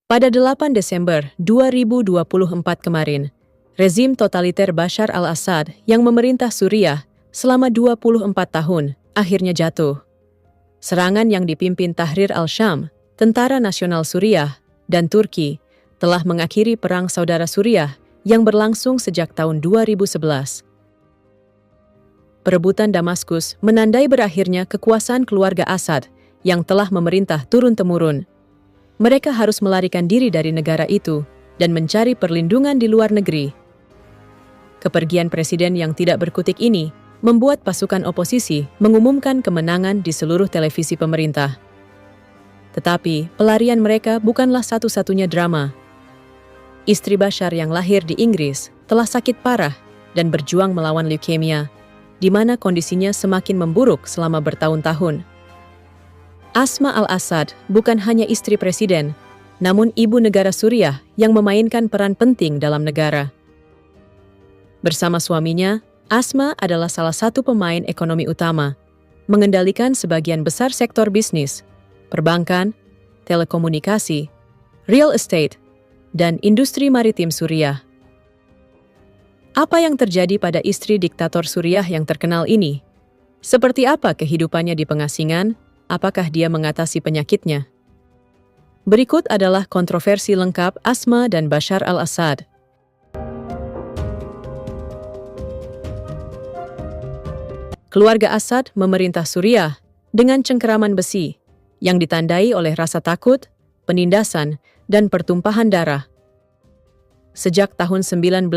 Pada 8 Desember 2024 kemarin, rezim totaliter Bashar al-Assad yang memerintah Suriah selama 24 tahun akhirnya jatuh. Serangan yang dipimpin Tahrir al-Syam, Tentara Nasional Suriah, dan Turki telah mengakhiri Perang Saudara Suriah yang berlangsung sejak tahun 2011. Perebutan Damaskus menandai berakhirnya kekuasaan keluarga Assad yang telah memerintah turun-temurun. Mereka harus melarikan diri dari negara itu dan mencari perlindungan di luar negeri. Kepergian presiden yang tidak berkutik ini membuat pasukan oposisi mengumumkan kemenangan di seluruh televisi pemerintah. Tetapi pelarian mereka bukanlah satu-satunya drama. Istri Bashar yang lahir di Inggris telah sakit parah dan berjuang melawan leukemia, di mana kondisinya semakin memburuk selama bertahun-tahun. Asma al-Assad bukan hanya istri presiden, namun ibu negara Suriah yang memainkan peran penting dalam negara. Bersama suaminya, Asma adalah salah satu pemain ekonomi utama, mengendalikan sebagian besar sektor bisnis, perbankan, telekomunikasi, real estate, dan industri maritim Suriah. Apa yang terjadi pada istri diktator Suriah yang terkenal ini? Seperti apa kehidupannya di pengasingan? Apakah dia mengatasi penyakitnya? Berikut adalah kontroversi lengkap Asma dan Bashar al-Assad. Keluarga Assad memerintah Suriah dengan cengkeraman besi yang ditandai oleh rasa takut, penindasan, dan pertumpahan darah. Sejak tahun 1971,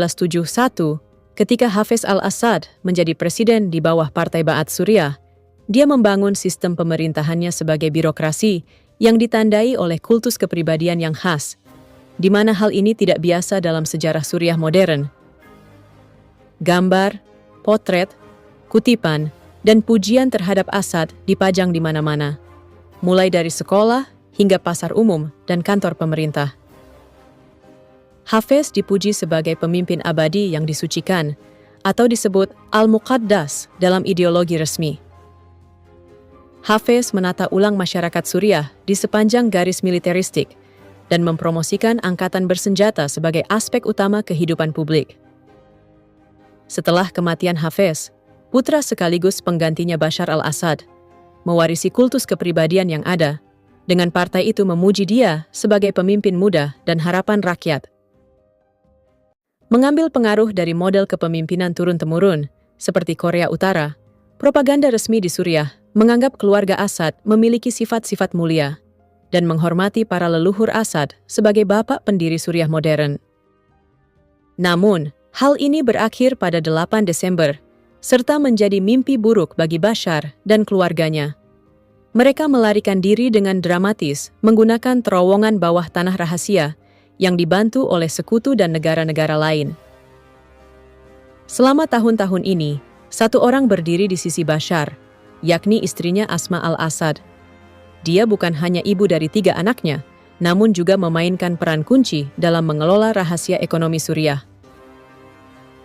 ketika Hafez al-Assad menjadi presiden di bawah Partai Ba'ath Suriah, dia membangun sistem pemerintahannya sebagai birokrasi yang ditandai oleh kultus kepribadian yang khas, di mana hal ini tidak biasa dalam sejarah Suriah modern. Gambar, potret, kutipan, dan pujian terhadap Assad dipajang di mana-mana, mulai dari sekolah hingga pasar umum dan kantor pemerintah. Hafez dipuji sebagai pemimpin abadi yang disucikan, atau disebut Al-Muqaddas dalam ideologi resmi. Hafez menata ulang masyarakat Suriah di sepanjang garis militeristik dan mempromosikan angkatan bersenjata sebagai aspek utama kehidupan publik. Setelah kematian Hafez, putra sekaligus penggantinya Bashar al-Assad mewarisi kultus kepribadian yang ada, dengan partai itu memuji dia sebagai pemimpin muda dan harapan rakyat. Mengambil pengaruh dari model kepemimpinan turun-temurun, seperti Korea Utara, propaganda resmi di Suriah menganggap keluarga Assad memiliki sifat-sifat mulia dan menghormati para leluhur Assad sebagai bapak pendiri Suriah modern. Namun, hal ini berakhir pada 8 Desember, serta menjadi mimpi buruk bagi Bashar dan keluarganya. Mereka melarikan diri dengan dramatis menggunakan terowongan bawah tanah rahasia yang dibantu oleh sekutu dan negara-negara lain. Selama tahun-tahun ini, satu orang berdiri di sisi Bashar, yakni istrinya Asma al-Assad. Dia bukan hanya ibu dari 3 anaknya, namun juga memainkan peran kunci dalam mengelola rahasia ekonomi Suriah.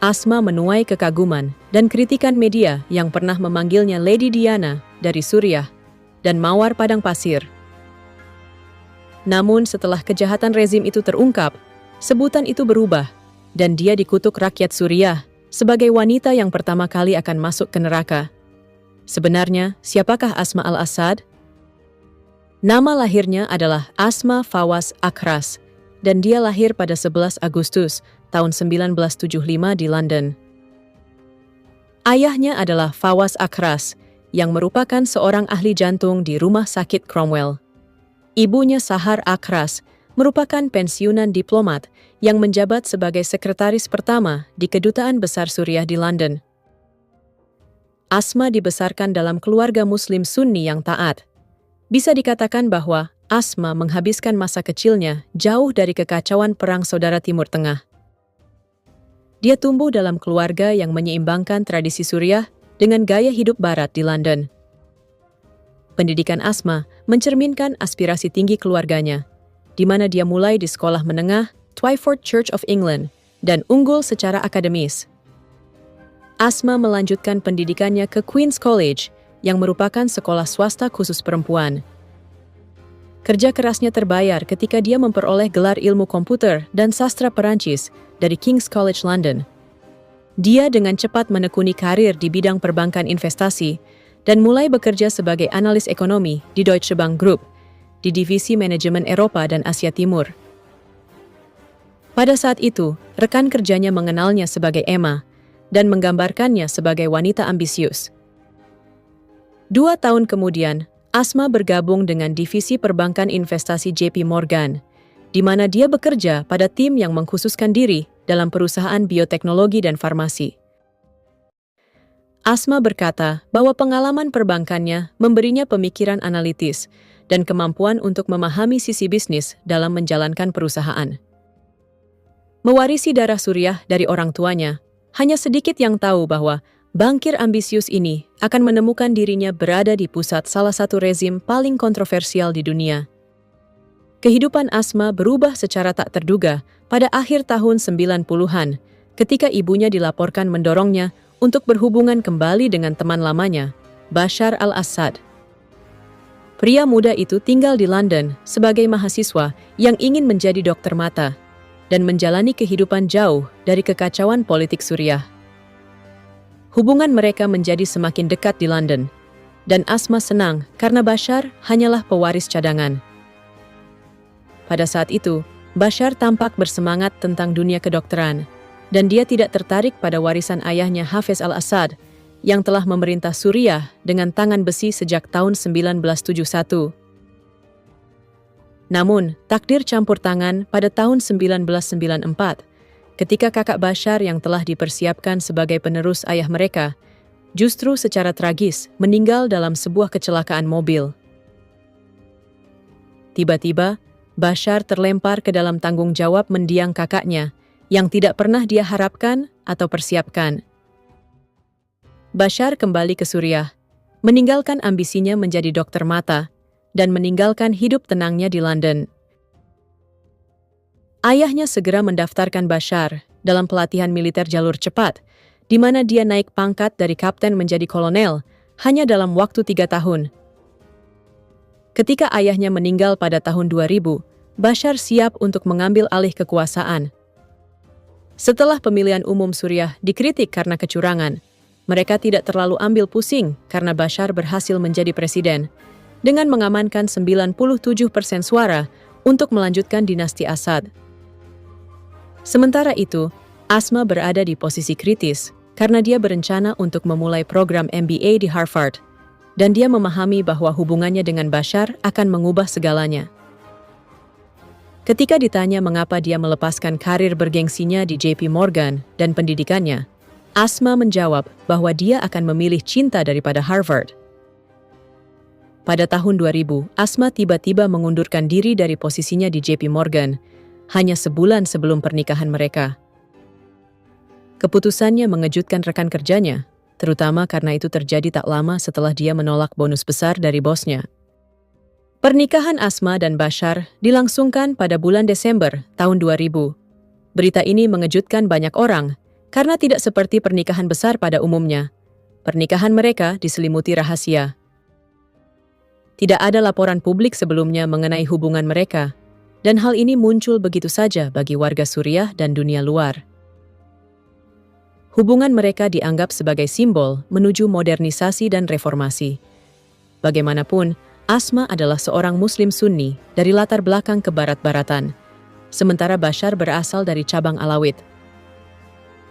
Asma menuai kekaguman dan kritikan media yang pernah memanggilnya Lady Diana dari Suriah dan Mawar Padang Pasir. Namun setelah kejahatan rezim itu terungkap, sebutan itu berubah dan dia dikutuk rakyat Suriah sebagai wanita yang pertama kali akan masuk ke neraka. Sebenarnya, siapakah Asma al-Assad? Nama lahirnya adalah Asma Fawaz Akras, dan dia lahir pada 11 Agustus tahun 1975 di London. Ayahnya adalah Fawaz Akras, yang merupakan seorang ahli jantung di Rumah Sakit Cromwell. Ibunya Sahar Akras merupakan pensiunan diplomat yang menjabat sebagai sekretaris pertama di Kedutaan Besar Suriah di London. Asma dibesarkan dalam keluarga Muslim Sunni yang taat. Bisa dikatakan bahwa Asma menghabiskan masa kecilnya jauh dari kekacauan Perang Saudara Timur Tengah. Dia tumbuh dalam keluarga yang menyeimbangkan tradisi Suriah dengan gaya hidup Barat di London. Pendidikan Asma mencerminkan aspirasi tinggi keluarganya, di mana dia mulai di sekolah menengah Twyford Church of England dan unggul secara akademis. Asma melanjutkan pendidikannya ke Queen's College, yang merupakan sekolah swasta khusus perempuan. kerja kerasnya terbayar ketika dia memperoleh gelar ilmu komputer dan sastra Perancis dari King's College London. Dia dengan cepat menekuni karir di bidang perbankan investasi dan mulai bekerja sebagai analis ekonomi di Deutsche Bank Group, di divisi manajemen Eropa dan Asia Timur. Pada saat itu, rekan kerjanya mengenalnya sebagai Emma dan menggambarkannya sebagai wanita ambisius. 2 tahun kemudian, Asma bergabung dengan divisi perbankan investasi JP Morgan, di mana dia bekerja pada tim yang mengkhususkan diri dalam perusahaan bioteknologi dan farmasi. Asma berkata bahwa pengalaman perbankannya memberinya pemikiran analitis dan kemampuan untuk memahami sisi bisnis dalam menjalankan perusahaan. Mewarisi darah Suriah dari orang tuanya, hanya sedikit yang tahu bahwa bankir ambisius ini akan menemukan dirinya berada di pusat salah satu rezim paling kontroversial di dunia. Kehidupan Asma berubah secara tak terduga pada akhir tahun 90-an ketika ibunya dilaporkan mendorongnya untuk berhubungan kembali dengan teman lamanya, Bashar al-Assad. Pria muda itu tinggal di London sebagai mahasiswa yang ingin menjadi dokter mata dan menjalani kehidupan jauh dari kekacauan politik Suriah. Hubungan mereka menjadi semakin dekat di London, dan Asma senang karena Bashar hanyalah pewaris cadangan. Pada saat itu, Bashar tampak bersemangat tentang dunia kedokteran, dan dia tidak tertarik pada warisan ayahnya Hafez al-Assad yang telah memerintah Suriah dengan tangan besi sejak tahun 1971. Namun, takdir campur tangan pada tahun 1994, ketika kakak Bashar yang telah dipersiapkan sebagai penerus ayah mereka, justru secara tragis meninggal dalam sebuah kecelakaan mobil. Tiba-tiba, Bashar terlempar ke dalam tanggung jawab mendiang kakaknya yang tidak pernah dia harapkan atau persiapkan. Bashar kembali ke Suriah, meninggalkan ambisinya menjadi dokter mata, dan meninggalkan hidup tenangnya di London. Ayahnya segera mendaftarkan Bashar dalam pelatihan militer jalur cepat, di mana dia naik pangkat dari kapten menjadi kolonel hanya dalam waktu 3 tahun. Ketika ayahnya meninggal pada tahun 2000, Bashar siap untuk mengambil alih kekuasaan. Setelah pemilihan umum Suriah dikritik karena kecurangan, mereka tidak terlalu ambil pusing karena Bashar berhasil menjadi presiden dengan mengamankan 97% suara untuk melanjutkan dinasti Assad. Sementara itu, Asma berada di posisi kritis karena dia berencana untuk memulai program MBA di Harvard, dan dia memahami bahwa hubungannya dengan Bashar akan mengubah segalanya. Ketika ditanya mengapa dia melepaskan karir bergengsinya di JP Morgan dan pendidikannya, Asma menjawab bahwa dia akan memilih cinta daripada Harvard. Pada tahun 2000, Asma tiba-tiba mengundurkan diri dari posisinya di JP Morgan, hanya sebulan sebelum pernikahan mereka. Keputusannya mengejutkan rekan kerjanya, terutama karena itu terjadi tak lama setelah dia menolak bonus besar dari bosnya. Pernikahan Asma dan Bashar dilangsungkan pada bulan Desember tahun 2000. Berita ini mengejutkan banyak orang, karena tidak seperti pernikahan besar pada umumnya. Pernikahan mereka diselimuti rahasia. Tidak ada laporan publik sebelumnya mengenai hubungan mereka, dan hal ini muncul begitu saja bagi warga Suriah dan dunia luar. Hubungan mereka dianggap sebagai simbol menuju modernisasi dan reformasi. Bagaimanapun, Asma adalah seorang Muslim Sunni dari latar belakang kebarat-baratan, sementara Bashar berasal dari cabang Alawid.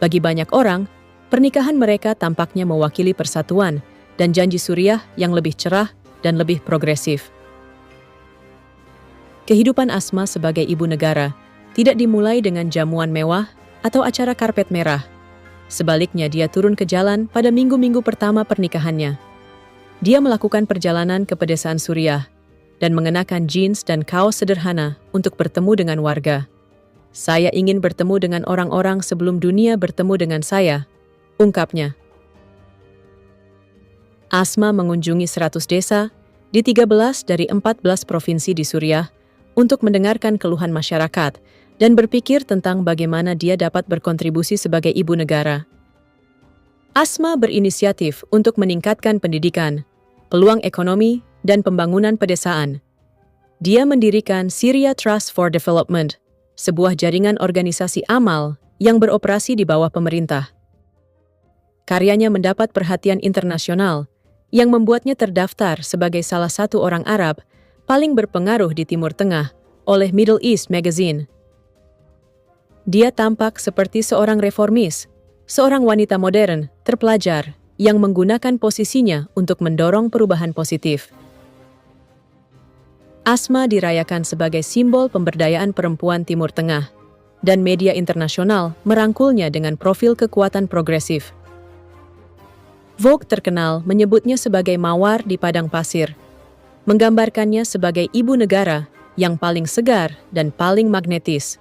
Bagi banyak orang, pernikahan mereka tampaknya mewakili persatuan dan janji Suriah yang lebih cerah dan lebih progresif. Kehidupan Asma sebagai ibu negara tidak dimulai dengan jamuan mewah atau acara karpet merah. Sebaliknya, dia turun ke jalan pada minggu-minggu pertama pernikahannya. Dia melakukan perjalanan ke pedesaan Suriah dan mengenakan jeans dan kaos sederhana untuk bertemu dengan warga. "Saya ingin bertemu dengan orang-orang sebelum dunia bertemu dengan saya," ungkapnya. Asma mengunjungi 100 desa di 13 dari 14 provinsi di Suriah untuk mendengarkan keluhan masyarakat dan berpikir tentang bagaimana dia dapat berkontribusi sebagai ibu negara. Asma berinisiatif untuk meningkatkan pendidikan, peluang ekonomi, dan pembangunan pedesaan. Dia mendirikan Syria Trust for Development, sebuah jaringan organisasi amal yang beroperasi di bawah pemerintah. Karyanya mendapat perhatian internasional yang membuatnya terdaftar sebagai salah satu orang Arab paling berpengaruh di Timur Tengah oleh Middle East Magazine. Dia tampak seperti seorang reformis, seorang wanita modern, terpelajar, yang menggunakan posisinya untuk mendorong perubahan positif. Asma dirayakan sebagai simbol pemberdayaan perempuan Timur Tengah, dan media internasional merangkulnya dengan profil kekuatan progresif. Vogue terkenal menyebutnya sebagai mawar di padang pasir, menggambarkannya sebagai ibu negara yang paling segar dan paling magnetis.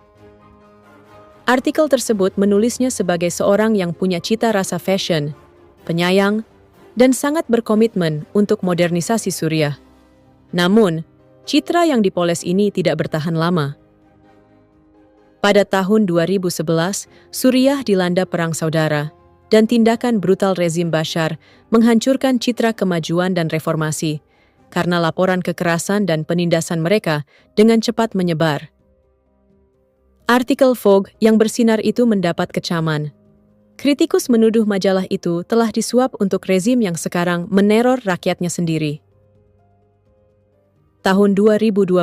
Artikel tersebut menulisnya sebagai seorang yang punya cita rasa fashion, penyayang, dan sangat berkomitmen untuk modernisasi Suriah. Namun, citra yang dipoles ini tidak bertahan lama. Pada tahun 2011, Suriah dilanda perang saudara, dan tindakan brutal rezim Bashar menghancurkan citra kemajuan dan reformasi, karena laporan kekerasan dan penindasan mereka dengan cepat menyebar. Artikel Vogue yang bersinar itu mendapat kecaman. Kritikus menuduh majalah itu telah disuap untuk rezim yang sekarang meneror rakyatnya sendiri. Tahun 2012,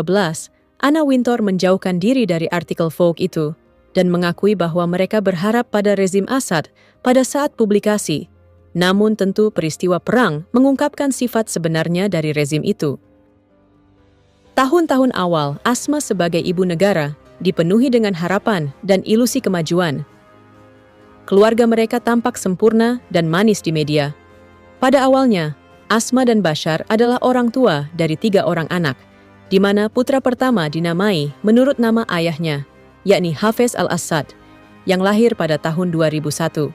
Anna Wintour menjauhkan diri dari artikel Vogue itu dan mengakui bahwa mereka berharap pada rezim Assad pada saat publikasi. Namun tentu peristiwa perang mengungkapkan sifat sebenarnya dari rezim itu. Tahun-tahun awal Asma sebagai ibu negara dipenuhi dengan harapan dan ilusi kemajuan. Keluarga mereka tampak sempurna dan manis di media. Pada awalnya, Asma dan Bashar adalah orang tua dari 3 orang anak, di mana putra pertama dinamai menurut nama ayahnya, yakni Hafez al-Assad, yang lahir pada tahun 2001.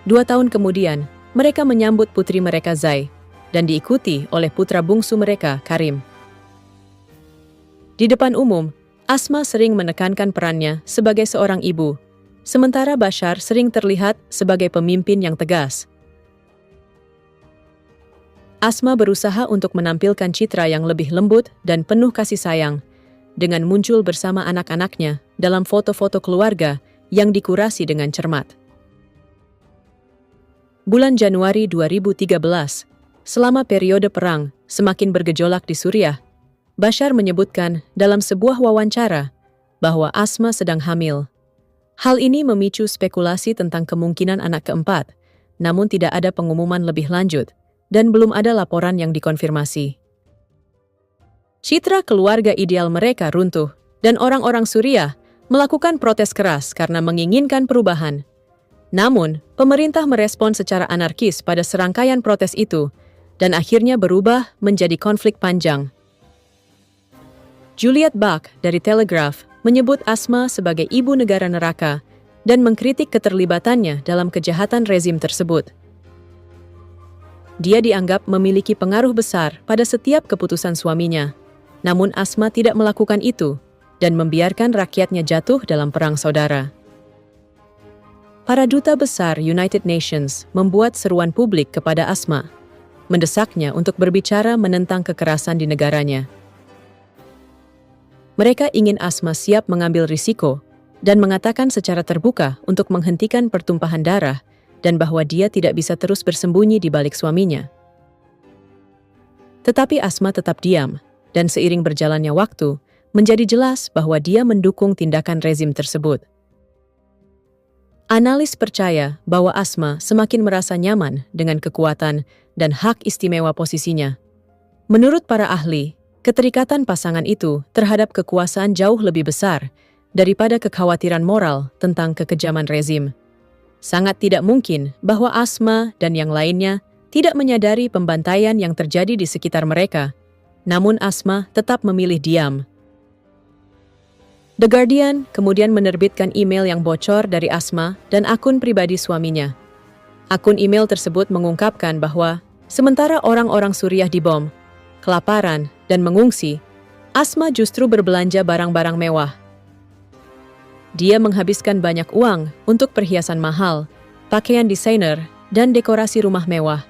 2 tahun kemudian, mereka menyambut putri mereka Zai, dan diikuti oleh putra bungsu mereka, Karim. Di depan umum, Asma sering menekankan perannya sebagai seorang ibu, sementara Bashar sering terlihat sebagai pemimpin yang tegas. Asma berusaha untuk menampilkan citra yang lebih lembut dan penuh kasih sayang, dengan muncul bersama anak-anaknya dalam foto-foto keluarga yang dikurasi dengan cermat. Bulan Januari 2013, selama periode perang semakin bergejolak di Suriah, Bashar menyebutkan dalam sebuah wawancara bahwa Asma sedang hamil. Hal ini memicu spekulasi tentang kemungkinan anak keempat, namun tidak ada pengumuman lebih lanjut dan belum ada laporan yang dikonfirmasi. Citra keluarga ideal mereka runtuh, dan orang-orang Suriah melakukan protes keras karena menginginkan perubahan. Namun, pemerintah merespon secara anarkis pada serangkaian protes itu, dan akhirnya berubah menjadi konflik panjang. Juliet Bach dari Telegraph menyebut Asma sebagai ibu negara neraka dan mengkritik keterlibatannya dalam kejahatan rezim tersebut. Dia dianggap memiliki pengaruh besar pada setiap keputusan suaminya, namun Asma tidak melakukan itu dan membiarkan rakyatnya jatuh dalam perang saudara. Para duta besar United Nations membuat seruan publik kepada Asma, mendesaknya untuk berbicara menentang kekerasan di negaranya. Mereka ingin Asma siap mengambil risiko dan mengatakan secara terbuka untuk menghentikan pertumpahan darah dan bahwa dia tidak bisa terus bersembunyi di balik suaminya. Tetapi Asma tetap diam, dan seiring berjalannya waktu, menjadi jelas bahwa dia mendukung tindakan rezim tersebut. Analis percaya bahwa Asma semakin merasa nyaman dengan kekuatan dan hak istimewa posisinya. Menurut para ahli, keterikatan pasangan itu terhadap kekuasaan jauh lebih besar daripada kekhawatiran moral tentang kekejaman rezim. Sangat tidak mungkin bahwa Asma dan yang lainnya tidak menyadari pembantaian yang terjadi di sekitar mereka, namun Asma tetap memilih diam. The Guardian kemudian menerbitkan email yang bocor dari Asma dan akun pribadi suaminya. Akun email tersebut mengungkapkan bahwa sementara orang-orang Suriah dibom, kelaparan, dan mengungsi, Asma justru berbelanja barang-barang mewah. Dia menghabiskan banyak uang untuk perhiasan mahal, pakaian desainer, dan dekorasi rumah mewah.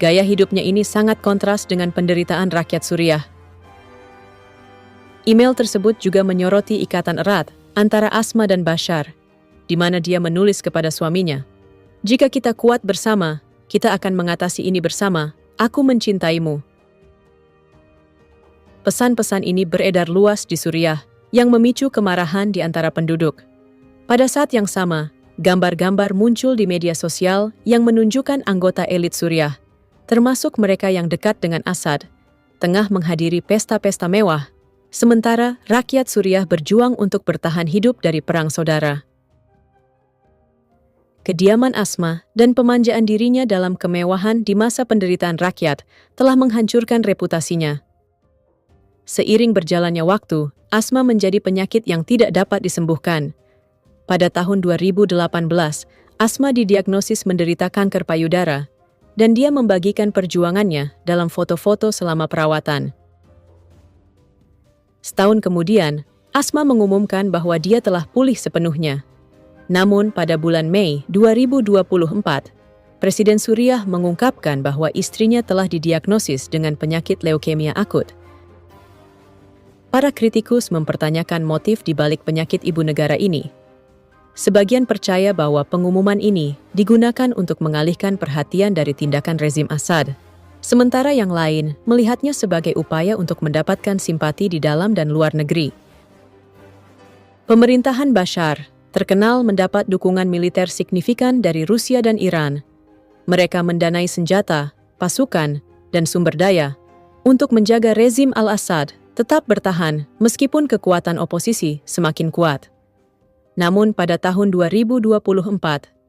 Gaya hidupnya ini sangat kontras dengan penderitaan rakyat Suriah. Email tersebut juga menyoroti ikatan erat antara Asma dan Bashar, di mana dia menulis kepada suaminya, "Jika kita kuat bersama, kita akan mengatasi ini bersama. Aku mencintaimu." Pesan-pesan ini beredar luas di Suriah, yang memicu kemarahan di antara penduduk. Pada saat yang sama, gambar-gambar muncul di media sosial yang menunjukkan anggota elit Suriah, termasuk mereka yang dekat dengan Assad, tengah menghadiri pesta-pesta mewah, sementara rakyat Suriah berjuang untuk bertahan hidup dari perang saudara. Kediaman Asma dan pemanjaan dirinya dalam kemewahan di masa penderitaan rakyat telah menghancurkan reputasinya. Seiring berjalannya waktu, asma menjadi penyakit yang tidak dapat disembuhkan. Pada tahun 2018, Asma didiagnosis menderita kanker payudara, dan dia membagikan perjuangannya dalam foto-foto selama perawatan. Setahun kemudian, Asma mengumumkan bahwa dia telah pulih sepenuhnya. Namun pada bulan Mei 2024, Presiden Suriah mengungkapkan bahwa istrinya telah didiagnosis dengan penyakit leukemia akut. Para kritikus mempertanyakan motif di balik penyakit ibu negara ini. Sebagian percaya bahwa pengumuman ini digunakan untuk mengalihkan perhatian dari tindakan rezim Assad, sementara yang lain melihatnya sebagai upaya untuk mendapatkan simpati di dalam dan luar negeri. Pemerintahan Bashar terkenal mendapat dukungan militer signifikan dari Rusia dan Iran. Mereka mendanai senjata, pasukan, dan sumber daya untuk menjaga rezim al-Assad tetap bertahan meskipun kekuatan oposisi semakin kuat. Namun pada tahun 2024,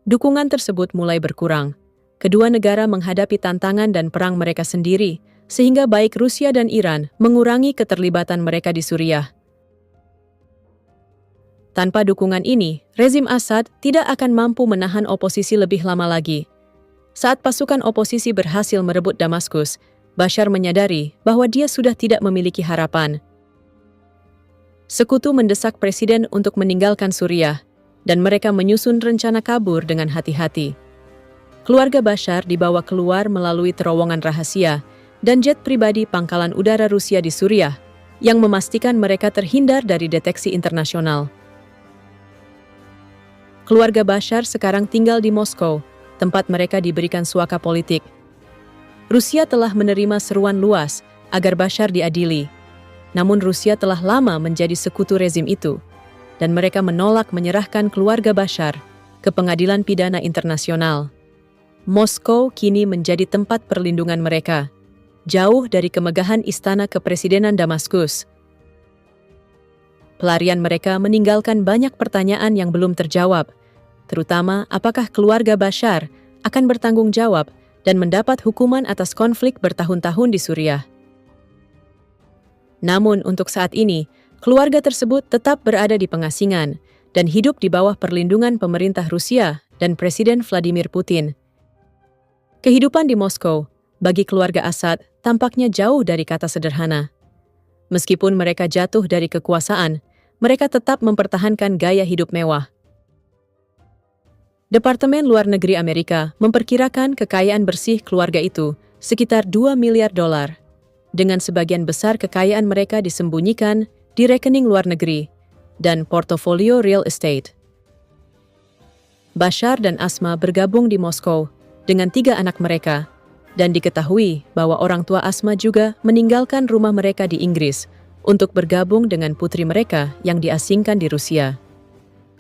dukungan tersebut mulai berkurang. Kedua negara menghadapi tantangan dan perang mereka sendiri, sehingga baik Rusia dan Iran mengurangi keterlibatan mereka di Suriah. Tanpa dukungan ini, rezim Assad tidak akan mampu menahan oposisi lebih lama lagi. Saat pasukan oposisi berhasil merebut Damaskus, Bashar menyadari bahwa dia sudah tidak memiliki harapan. Sekutu mendesak presiden untuk meninggalkan Suriah, dan mereka menyusun rencana kabur dengan hati-hati. Keluarga Bashar dibawa keluar melalui terowongan rahasia dan jet pribadi pangkalan udara Rusia di Suriah, yang memastikan mereka terhindar dari deteksi internasional. Keluarga Bashar sekarang tinggal di Moskow, tempat mereka diberikan suaka politik. Rusia telah menerima seruan luas agar Bashar diadili. Namun Rusia telah lama menjadi sekutu rezim itu, dan mereka menolak menyerahkan keluarga Bashar ke Pengadilan Pidana Internasional. Moskow kini menjadi tempat perlindungan mereka, jauh dari kemegahan istana kepresidenan Damaskus. Pelarian mereka meninggalkan banyak pertanyaan yang belum terjawab, terutama apakah keluarga Bashar akan bertanggung jawab dan mendapat hukuman atas konflik bertahun-tahun di Suriah. Namun untuk saat ini, keluarga tersebut tetap berada di pengasingan dan hidup di bawah perlindungan pemerintah Rusia dan Presiden Vladimir Putin. Kehidupan di Moskow bagi keluarga Assad tampaknya jauh dari kata sederhana. Meskipun mereka jatuh dari kekuasaan, mereka tetap mempertahankan gaya hidup mewah. Departemen Luar Negeri Amerika memperkirakan kekayaan bersih keluarga itu sekitar $2 miliar, dengan sebagian besar kekayaan mereka disembunyikan di rekening luar negeri dan portofolio real estate. Bashar dan Asma bergabung di Moskow dengan 3 anak mereka, dan diketahui bahwa orang tua Asma juga meninggalkan rumah mereka di Inggris untuk bergabung dengan putri mereka yang diasingkan di Rusia.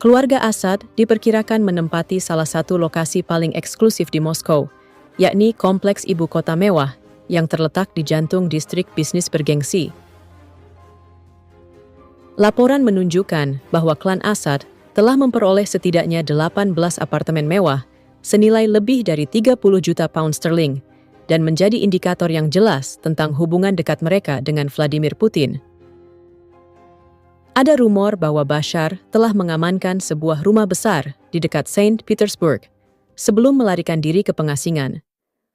Keluarga Assad diperkirakan menempati salah satu lokasi paling eksklusif di Moskow, yakni kompleks ibu kota mewah yang terletak di jantung distrik bisnis bergengsi. Laporan menunjukkan bahwa klan Assad telah memperoleh setidaknya 18 apartemen mewah senilai lebih dari 30 juta pound sterling dan menjadi indikator yang jelas tentang hubungan dekat mereka dengan Vladimir Putin. Ada rumor bahwa Bashar telah mengamankan sebuah rumah besar di dekat Saint Petersburg sebelum melarikan diri ke pengasingan.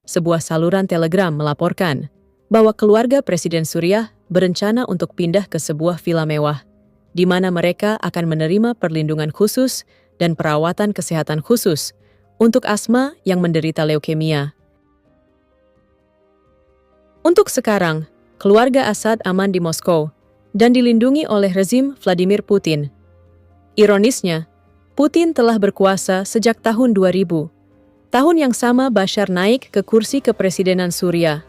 Sebuah saluran telegram melaporkan bahwa keluarga Presiden Suriah berencana untuk pindah ke sebuah villa mewah, di mana mereka akan menerima perlindungan khusus dan perawatan kesehatan khusus untuk Asma yang menderita leukemia. Untuk sekarang, keluarga Assad aman di Moskow, dan dilindungi oleh rezim Vladimir Putin. Ironisnya, Putin telah berkuasa sejak tahun 2000, tahun yang sama Bashar naik ke kursi kepresidenan Suriah.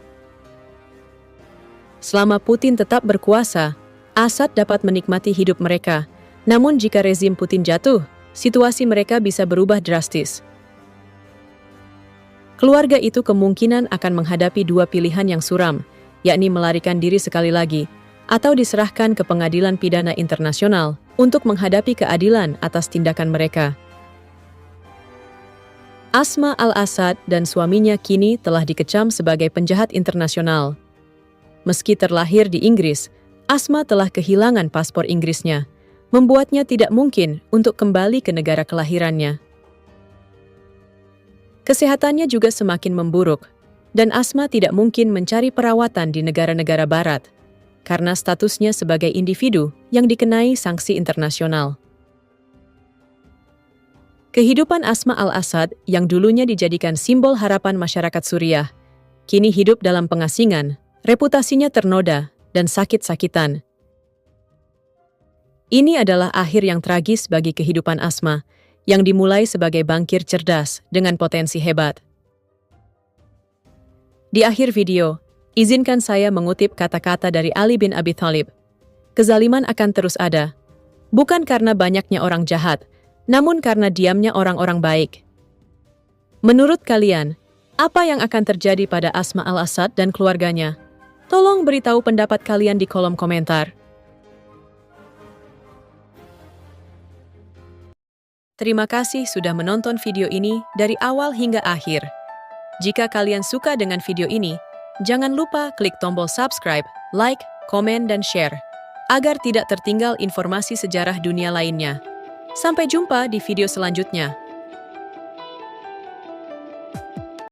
Selama Putin tetap berkuasa, Assad dapat menikmati hidup mereka. Namun jika rezim Putin jatuh, situasi mereka bisa berubah drastis. Keluarga itu kemungkinan akan menghadapi dua pilihan yang suram, yakni melarikan diri sekali lagi, atau diserahkan ke pengadilan pidana internasional untuk menghadapi keadilan atas tindakan mereka. Asma al-Assad dan suaminya kini telah dikecam sebagai penjahat internasional. Meski terlahir di Inggris, Asma telah kehilangan paspor Inggrisnya, membuatnya tidak mungkin untuk kembali ke negara kelahirannya. Kesehatannya juga semakin memburuk, dan Asma tidak mungkin mencari perawatan di negara-negara barat, karena statusnya sebagai individu yang dikenai sanksi internasional. Kehidupan Asma al-Assad yang dulunya dijadikan simbol harapan masyarakat Suriah, kini hidup dalam pengasingan, reputasinya ternoda, dan sakit-sakitan. Ini adalah akhir yang tragis bagi kehidupan Asma, yang dimulai sebagai bankir cerdas dengan potensi hebat. Di akhir video, izinkan saya mengutip kata-kata dari Ali bin Abi Thalib. Kezaliman akan terus ada, bukan karena banyaknya orang jahat, namun karena diamnya orang-orang baik. Menurut kalian, apa yang akan terjadi pada Asma al-Assad dan keluarganya? Tolong beritahu pendapat kalian di kolom komentar. Terima kasih sudah menonton video ini dari awal hingga akhir. Jika kalian suka dengan video ini, jangan lupa klik tombol subscribe, like, komen, dan share, agar tidak tertinggal informasi sejarah dunia lainnya. Sampai jumpa di video selanjutnya.